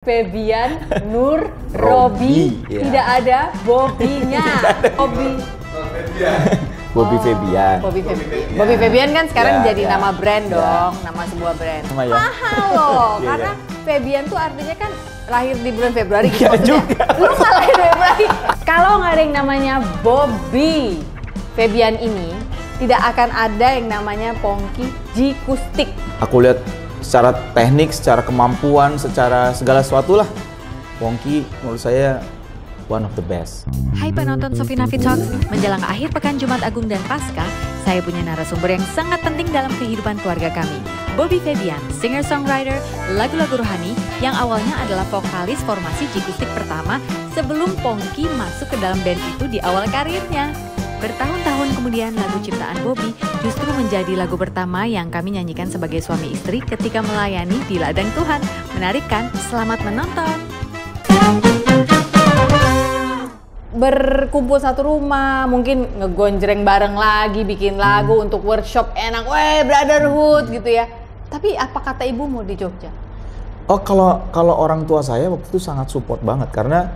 Febian Nur Robi. Ya. Tidak ada Bobinya. Bobby Febian. Bobby Febian kan sekarang Ya, jadi ya. nama brand Ya. dong, nama sebuah brand. Sama ya. Mahal loh, Iya, karena iya. Febian tuh artinya kan lahir di bulan Februari gitu. Iya maksudnya. juga. Lu nggak lahir Februari. Kalau nggak ada yang namanya Bobby Febian ini, tidak akan ada yang namanya Pongki Jikustik. Aku lihat secara teknik, secara kemampuan, secara segala sesuatu lah, Pongki menurut saya one of the best. Hai penonton Sofinafi Talks, menjelang akhir pekan Jumat Agung dan Paskah, saya punya narasumber yang sangat penting dalam kehidupan keluarga kami. Bobby Febian, singer-songwriter, lagu-lagu rohani yang awalnya adalah vokalis formasi Jikustik pertama sebelum Pongki masuk ke dalam band itu di awal karirnya. Bertahun-tahun kemudian lagu ciptaan Bobby justru menjadi lagu pertama yang kami nyanyikan sebagai suami istri ketika melayani di ladang Tuhan. Menarik kan? Selamat menonton! Berkumpul satu rumah, mungkin ngegonjreng bareng lagi, bikin lagu untuk workshop enak, brotherhood gitu ya. Tapi apa kata ibumu di Jogja? Oh, kalau orang tua saya waktu itu sangat support banget karena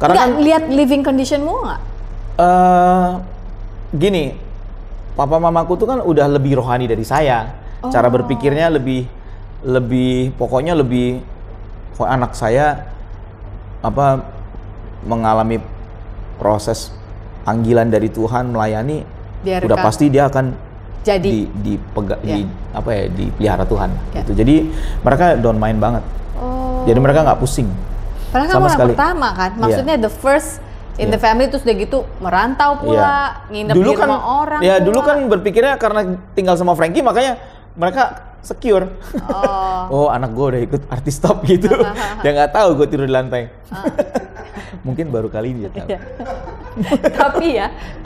Nggak kan lihat living conditionmu nggak? gini, papa mamaku tuh kan udah lebih rohani dari saya. Cara berpikirnya lebih pokoknya lebih anak saya mengalami proses panggilan dari Tuhan melayani, Biarkan udah pasti dia akan jadi dipelihara Tuhan Ya. gitu. Jadi mereka don't mind banget. Jadi mereka nggak pusing. Padahal kamu sama orang sekali. pertama kan, maksudnya the first in Iya. the family, terus udah gitu merantau pula, nginep Dulu di kan, rumah orang ya pula. dulu kan berpikirnya karena tinggal sama Frankie makanya mereka secure. Oh, anak gue udah ikut artis top gitu. Dia nggak tahu gue tidur di lantai. Mungkin baru kali ini dia tahu. Iya.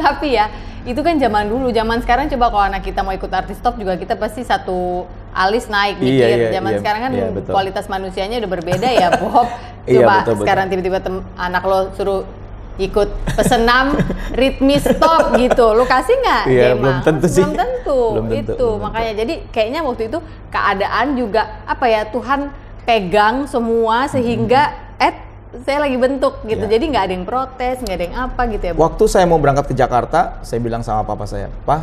tapi ya, itu kan zaman dulu. Zaman sekarang coba kalau anak kita mau ikut artis top juga kita pasti satu alis naik mikir. Zaman sekarang kan betul. kualitas manusianya udah berbeda ya, Bob. Iya, Coba betul. sekarang tiba-tiba anak lo suruh ikut pesenam ritmis top gitu, lo kasih nggak? Iya, Gemma? belum tentu sih. Belum tentu. Belum tentu, Itu belum tentu. makanya jadi kayaknya waktu itu keadaan juga Tuhan pegang semua sehingga saya lagi bentuk gitu. Iya. Jadi nggak ada yang protes, nggak ada yang apa gitu ya, Bu. Waktu saya mau berangkat ke Jakarta, saya bilang sama papa saya, "Pak,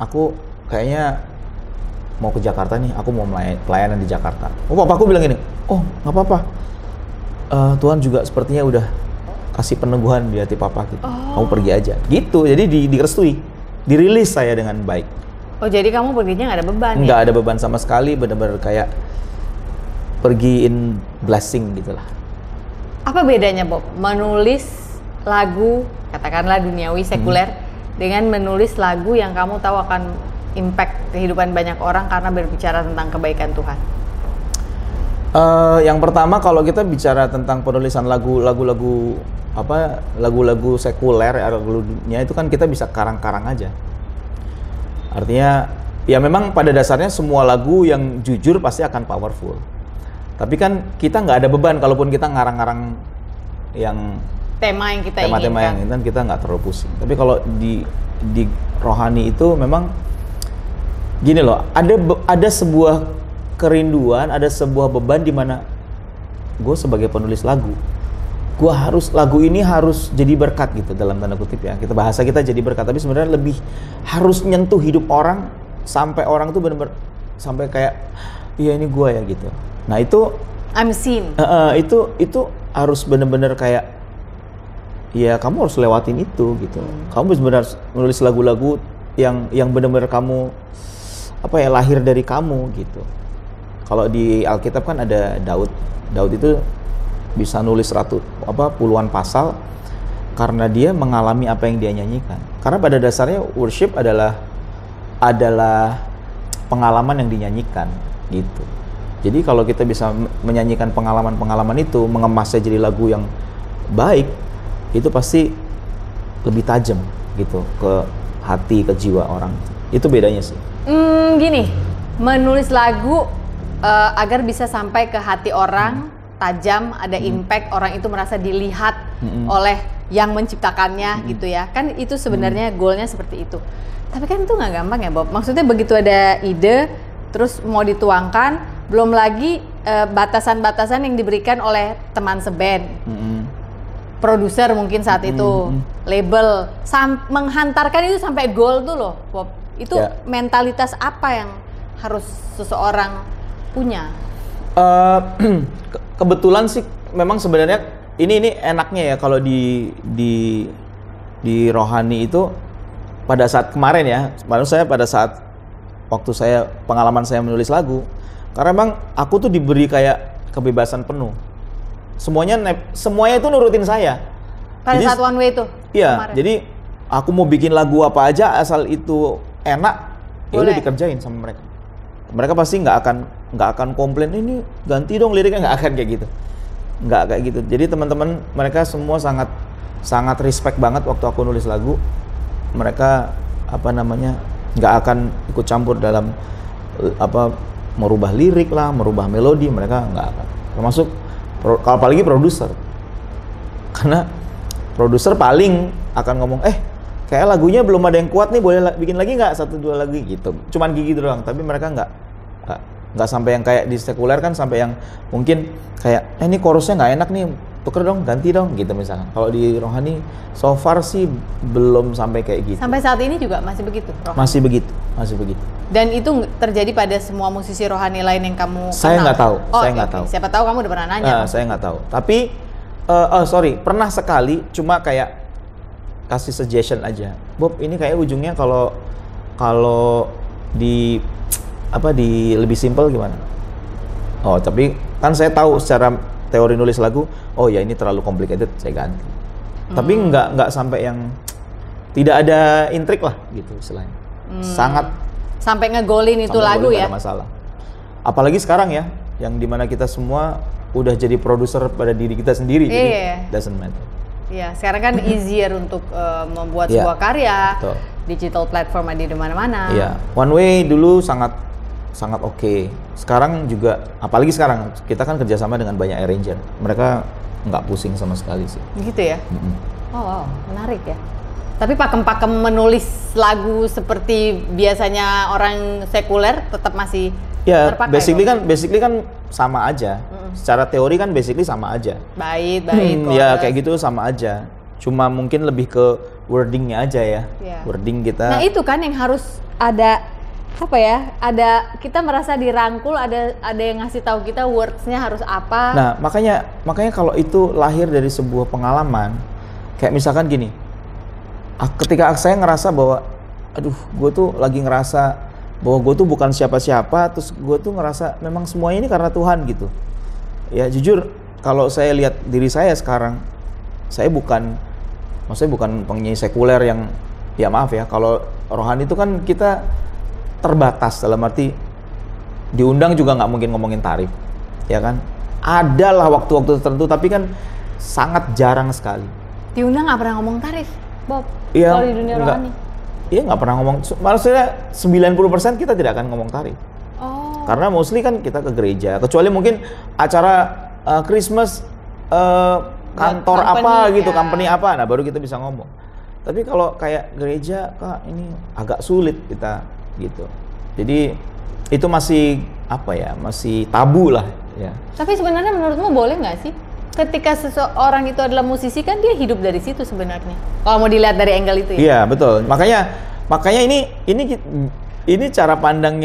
aku kayaknya mau ke Jakarta nih, aku mau pelayanan di Jakarta." Oh, papaku bilang gini, "Oh, nggak apa-apa. Tuhan juga sepertinya udah kasih peneguhan di hati papa gitu. Kamu pergi aja." Gitu. Jadi direstui, dirilis saya dengan baik. Oh, jadi kamu perginya nggak ada beban ya? Nggak ada beban sama sekali, benar-benar kayak pergi in blessing gitulah. Apa bedanya, Bob? Menulis lagu, katakanlah duniawi sekuler, dengan menulis lagu yang kamu tahu akan impact kehidupan banyak orang karena berbicara tentang kebaikan Tuhan? Yang pertama kalau kita bicara tentang penulisan lagu-lagu sekuler, lagunya itu kan kita bisa karang-karang aja. Artinya ya memang pada dasarnya semua lagu yang jujur pasti akan powerful. Tapi kan kita nggak ada beban kalaupun kita ngarang-ngarang yang Tema yang kita tema-tema yang inginkan. itu kita nggak terlalu pusing. Tapi kalau di rohani itu memang gini loh, ada sebuah kerinduan, ada sebuah beban di mana gue sebagai penulis lagu, lagu ini harus jadi berkat gitu dalam tanda kutip ya. Bahasa kita jadi berkat, tapi sebenarnya lebih harus nyentuh hidup orang sampai orang tuh benar-benar sampai kayak iya ini gue ya gitu. Nah itu I'm seen. itu harus benar-benar kayak ya kamu harus lewatin itu gitu. Kamu benar-benar menulis lagu-lagu yang benar-benar kamu lahir dari kamu gitu. Kalau di Alkitab kan ada Daud itu bisa nulis puluhan pasal karena dia mengalami apa yang dia nyanyikan. Karena pada dasarnya worship adalah pengalaman yang dinyanyikan gitu. Jadi kalau kita bisa menyanyikan pengalaman-pengalaman itu, mengemasnya jadi lagu yang baik, itu pasti lebih tajam gitu ke hati, ke jiwa orang. Itu bedanya sih. Gini, menulis lagu agar bisa sampai ke hati orang, tajam, ada impact, orang itu merasa dilihat oleh yang menciptakannya gitu ya. Kan itu sebenarnya goalnya seperti itu. Tapi kan itu nggak gampang ya, Bob. Maksudnya begitu ada ide, terus mau dituangkan, belum lagi batasan-batasan yang diberikan oleh teman seband, produser mungkin saat itu, label, menghantarkan itu sampai goal tuh loh, Bob. Itu mentalitas apa yang harus seseorang punya? Kebetulan sih memang sebenarnya ini enaknya ya kalau di Rohani itu pada saat kemarin ya, saya pada saat waktu pengalaman saya menulis lagu, karena emang aku tuh diberi kayak kebebasan penuh. Semuanya itu nurutin saya. Pada saat One Way itu? Iya, kemarin. jadi aku mau bikin lagu apa aja asal itu enak, ya udah dikerjain sama mereka. Mereka pasti nggak akan komplain, ini ganti dong liriknya, nggak akan kayak gitu. Nggak kayak gitu. Jadi teman-teman mereka semua sangat respect banget waktu aku nulis lagu. Mereka nggak akan ikut campur dalam merubah lirik lah, merubah melodi, mereka nggak akan. Termasuk apalagi produser, karena produser paling akan ngomong, kayak lagunya belum ada yang kuat nih, boleh bikin lagi nggak 1-2 lagi gitu. Cuman gitu doang, tapi mereka nggak sampai yang kayak di sekuler kan, sampai yang mungkin kayak ini chorusnya nggak enak nih, tuker dong, ganti dong gitu misalnya. Kalau di Rohani so far sih belum sampai kayak gitu. Sampai saat ini juga masih begitu, Rohani? Masih begitu. Dan itu terjadi pada semua musisi Rohani lain yang kamu saya kenal? Nggak tahu. Saya nggak tahu. Siapa tahu kamu udah pernah nanya. Saya nggak tahu. Tapi pernah sekali, cuma kayak kasih suggestion aja. Bob, ini kayak ujungnya kalau di lebih simpel gimana? Oh, tapi kan saya tahu secara teori nulis lagu, oh ya ini terlalu complicated, saya ganti. Tapi nggak sampai yang tidak ada intrik lah gitu istilahnya. Sangat sampai ngegolin itu lagu ya. Gak ada masalah. Apalagi sekarang ya, yang dimana kita semua udah jadi produser pada diri kita sendiri, jadi doesn't matter. Iya, sekarang kan easier untuk membuat sebuah karya. Betul. Digital platform ada di mana-mana. Iya, One Way dulu sangat oke. Sekarang juga, apalagi sekarang kita kan kerjasama dengan banyak arranger. Mereka nggak pusing sama sekali sih. Gitu ya? Oh wow, menarik ya. Tapi pakem-pakem menulis lagu seperti biasanya orang sekuler tetap masih terpakai. Basically kan sama aja. Secara teori kan basically sama aja. Bait, ya kayak gitu sama aja. Cuma mungkin lebih ke wordingnya aja ya. Wording kita. Nah itu kan yang harus ada kita merasa dirangkul, ada yang ngasih tahu kita words-nya harus apa. Nah makanya kalau itu lahir dari sebuah pengalaman, kayak misalkan gini. Ketika saya ngerasa bahwa, gue tuh lagi ngerasa bahwa gue tuh bukan siapa-siapa, terus gue tuh ngerasa memang semuanya ini karena Tuhan gitu. Ya jujur, kalau saya lihat diri saya sekarang, maksudnya bukan penyanyi sekuler yang, ya maaf ya, kalau Rohani itu kan kita terbatas, dalam arti diundang juga nggak mungkin ngomongin tarif, ya kan? Ada lah waktu-waktu tertentu, tapi kan sangat jarang sekali. Diundang nggak pernah ngomong tarif, Bob? Iya, kalau di dunia Rohani? Iya, nggak pernah ngomong. Maksudnya 90% kita tidak akan ngomong tarif. Oh. Karena mostly kan kita ke gereja, kecuali mungkin acara Christmas kantor apa gitu, company apa, nah baru kita bisa ngomong. Tapi kalau kayak gereja, Kak, ini agak sulit kita gitu. Jadi itu masih masih tabu lah ya. Tapi sebenarnya menurutmu boleh nggak sih? Ketika seseorang itu adalah musisi, kan dia hidup dari situ sebenarnya. Kalau mau dilihat dari angle itu ya. Iya, betul. Makanya ini cara pandang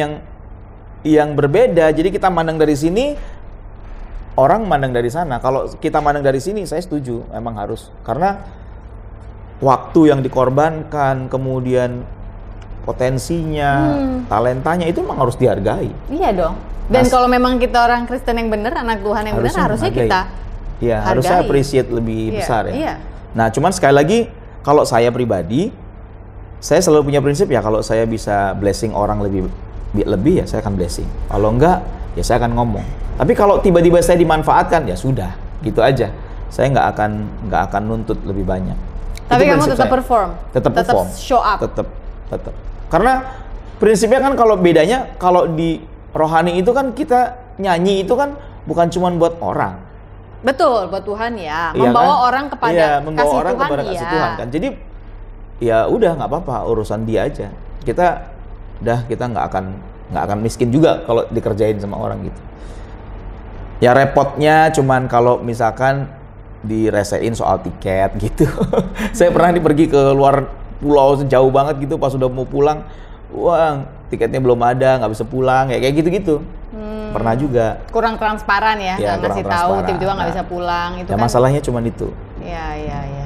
yang berbeda. Jadi kita mandang dari sini, orang mandang dari sana. Kalau kita mandang dari sini, saya setuju, memang harus. Karena waktu yang dikorbankan, kemudian potensinya, talentanya itu memang harus dihargai. Iya dong. Dan kalau memang kita orang Kristen yang benar, anak Tuhan yang benar, harusnya kita harusnya appreciate lebih besar ya. Iya. Nah, cuman sekali lagi, kalau saya pribadi, saya selalu punya prinsip ya, kalau saya bisa blessing orang lebih ya saya akan blessing. Kalau enggak, ya saya akan ngomong. Tapi kalau tiba-tiba saya dimanfaatkan, ya sudah, gitu aja. Saya nggak akan nuntut lebih banyak. Tapi kamu tetap perform, tetap show up, tetap. Karena prinsipnya kan kalau bedanya, kalau di Rohani itu kan kita nyanyi itu kan bukan cuma buat orang. Betul, buat Tuhan ya. Iya membawa kan? orang kepada membawa kasih orang Tuhan, kepada kasih Tuhan kan. Jadi ya udah, nggak apa-apa, urusan dia aja. Kita nggak akan miskin juga kalau dikerjain sama orang gitu. Ya repotnya cuman kalau misalkan diresein soal tiket gitu. Saya pernah pergi ke luar pulau jauh banget gitu, pas udah mau pulang, wah tiketnya belum ada, nggak bisa pulang, kayak gitu-gitu. Pernah juga. Kurang transparan ya, Ya, nggak ngasih tahu, tiba-tiba nggak bisa pulang. Itu ya kan masalahnya cuman itu. Ya.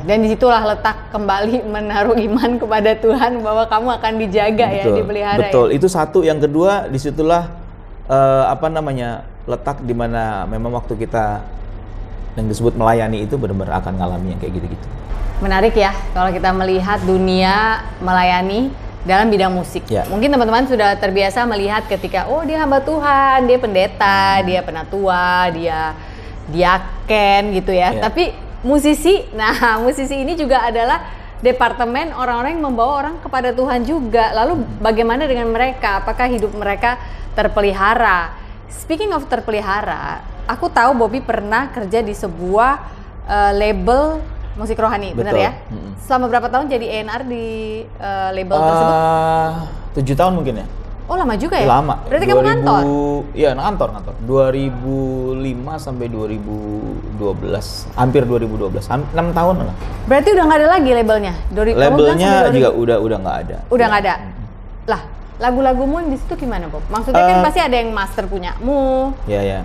Dan disitulah letak kembali menaruh iman kepada Tuhan bahwa kamu akan dijaga ya, dipelihara. Betul. Ya? Itu satu. Yang kedua, disitulah letak di mana memang waktu kita yang disebut melayani itu benar-benar akan ngalami yang kayak gitu-gitu. Menarik ya kalau kita melihat dunia melayani dalam bidang musik. Ya. Mungkin teman-teman sudah terbiasa melihat ketika dia hamba Tuhan, dia pendeta, dia penatua, dia diaken gitu ya. Ya. Tapi musisi ini juga adalah departemen orang-orang yang membawa orang kepada Tuhan juga. Lalu bagaimana dengan mereka? Apakah hidup mereka terpelihara? Speaking of terpelihara, aku tahu Bobby pernah kerja di sebuah label musik rohani, benar ya? Selama berapa tahun jadi A&R di label tersebut? 7 tahun mungkin ya. Oh lama juga ya? Lama. Berarti kamu ngantor? Iya ngantor. 2005 sampai 2012, hampir 2012, 6 tahun lah. Berarti udah nggak ada lagi labelnya? Labelnya juga udah nggak ada. Udah nggak ada? Lah, lagu-lagumu di situ gimana Bob? Maksudnya kan pasti ada yang master punyamu. Iya.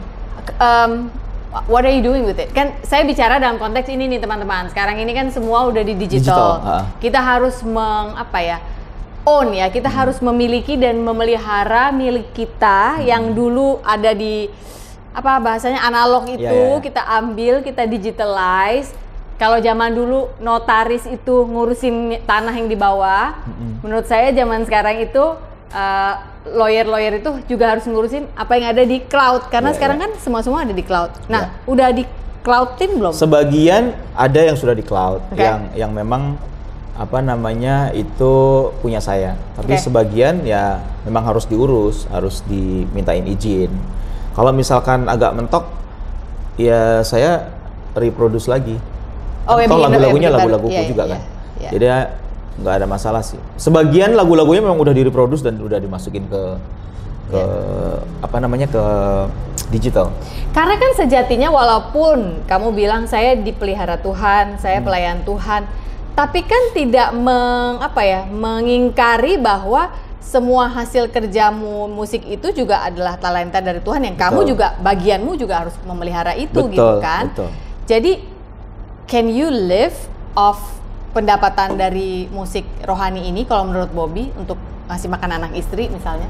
What are you doing with it? Kan saya bicara dalam konteks ini nih teman-teman. Sekarang ini kan semua udah di digital. Kita harus own ya. Kita harus memiliki dan memelihara milik kita yang dulu ada di bahasanya analog itu. Kita ambil, kita digitalize. Kalau zaman dulu notaris itu ngurusin tanah yang di bawah. Menurut saya zaman sekarang itu lawyer itu juga harus ngurusin apa yang ada di cloud karena sekarang kan semua ada di cloud. Nah, udah di cloudin belum? Sebagian ada yang sudah di cloud, yang memang itu punya saya. Tapi sebagian ya memang harus diurus, harus dimintain izin. Kalau misalkan agak mentok, ya saya reproduce lagi. Lagu-lagunya lagu-laguku juga kan. Jadi nggak ada masalah sih. Sebagian lagu-lagunya memang udah direproduce dan udah dimasukin ke ke digital. Karena kan sejatinya walaupun kamu bilang saya dipelihara Tuhan, saya pelayan Tuhan, tapi kan tidak mengingkari bahwa semua hasil kerjamu musik itu juga adalah talenta dari Tuhan yang kamu juga bagianmu juga harus memelihara itu gitu kan. Jadi can you live off pendapatan dari musik rohani ini kalau menurut Bobby untuk ngasih makan anak istri misalnya?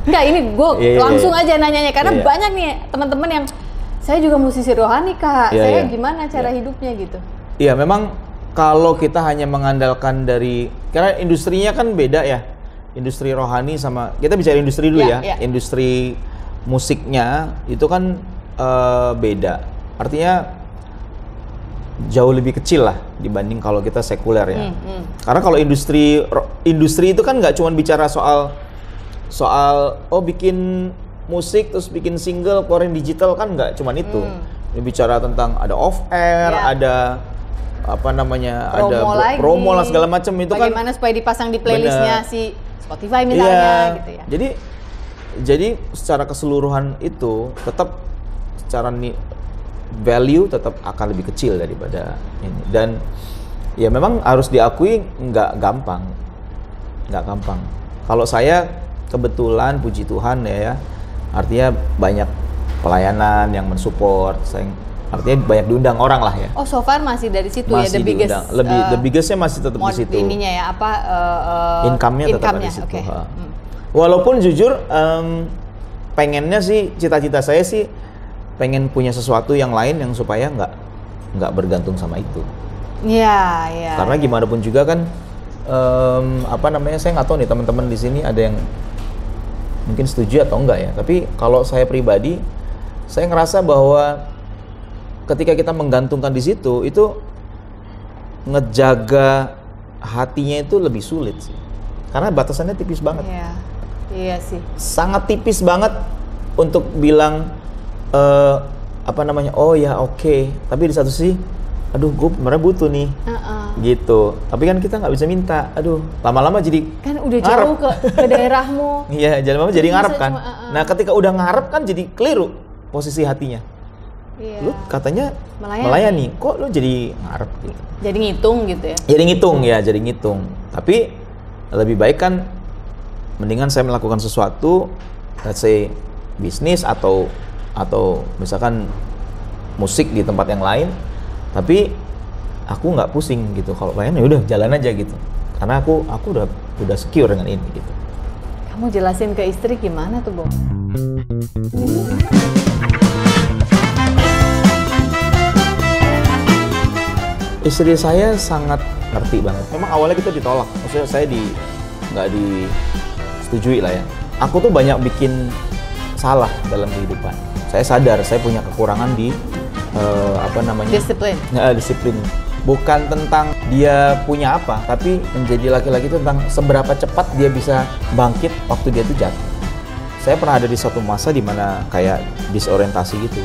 Enggak, ini gue langsung aja nanyanya karena banyak nih teman-teman yang saya juga musisi rohani Kak, saya gimana cara hidupnya gitu? Iya, memang kalau kita hanya mengandalkan karena industrinya kan beda ya, industri rohani sama, kita bicara industri dulu industri musiknya itu kan beda, artinya jauh lebih kecil lah dibanding kalau kita sekuler ya. Karena kalau industri itu kan nggak cuma bicara soal bikin musik terus bikin single keluarin digital, kan nggak cuma itu. Dia bicara tentang ada off air, ada promo lah segala macam itu. Bagaimana supaya dipasang di playlistnya si Spotify misalnya gitu ya. Jadi secara keseluruhan itu tetap secara value tetap akan lebih kecil daripada ini, dan ya memang harus diakui nggak gampang. Kalau saya kebetulan puji Tuhan ya, artinya banyak pelayanan yang mensupport, artinya banyak diundang orang lah ya. Oh, so far masih dari situ masih ya, the biggestnya masih tetap di situ. Ininya ya income-nya tetap ada di situ. Walaupun jujur pengennya sih, cita-cita saya sih pengen punya sesuatu yang lain yang supaya nggak bergantung sama itu. Iya. Karena gimana pun juga kan, saya nggak tahu nih teman-teman di sini ada yang mungkin setuju atau enggak ya. Tapi kalau saya pribadi, saya ngerasa bahwa ketika kita menggantungkan di situ, itu ngejaga hatinya itu lebih sulit sih. Karena batasannya tipis banget. Iya sih. Sangat tipis banget untuk bilang oke. Tapi di satu sisi, aduh gue beneran butuh nih, gitu. Tapi kan kita nggak bisa minta. Aduh, lama-lama jadi kan udah jauh ke daerahmu. Iya, lama-lama jadi ngarep kan. Nah, ketika udah ngarep kan jadi keliru posisi hatinya. Iya. Lu katanya Melayani. melayani, kok lu jadi ngarep gitu. Jadi ngitung gitu ya. Jadi ngitung. Tapi lebih baik kan mendingan saya melakukan sesuatu, let's say bisnis atau misalkan musik di tempat yang lain, tapi aku nggak pusing gitu. Kalau lain ya udah jalan aja gitu. Karena aku udah secure dengan ini gitu. Kamu jelasin ke istri gimana tuh, Bo? Istri saya sangat ngerti banget. Memang awalnya kita ditolak, maksudnya saya nggak disetujui lah ya. Aku tuh banyak bikin salah dalam kehidupan. Saya sadar saya punya kekurangan di Disiplin. disiplin. Bukan tentang dia punya apa, tapi menjadi laki-laki itu tentang seberapa cepat dia bisa bangkit waktu dia tuh jatuh. Saya pernah ada di suatu masa di mana kayak disorientasi gitu.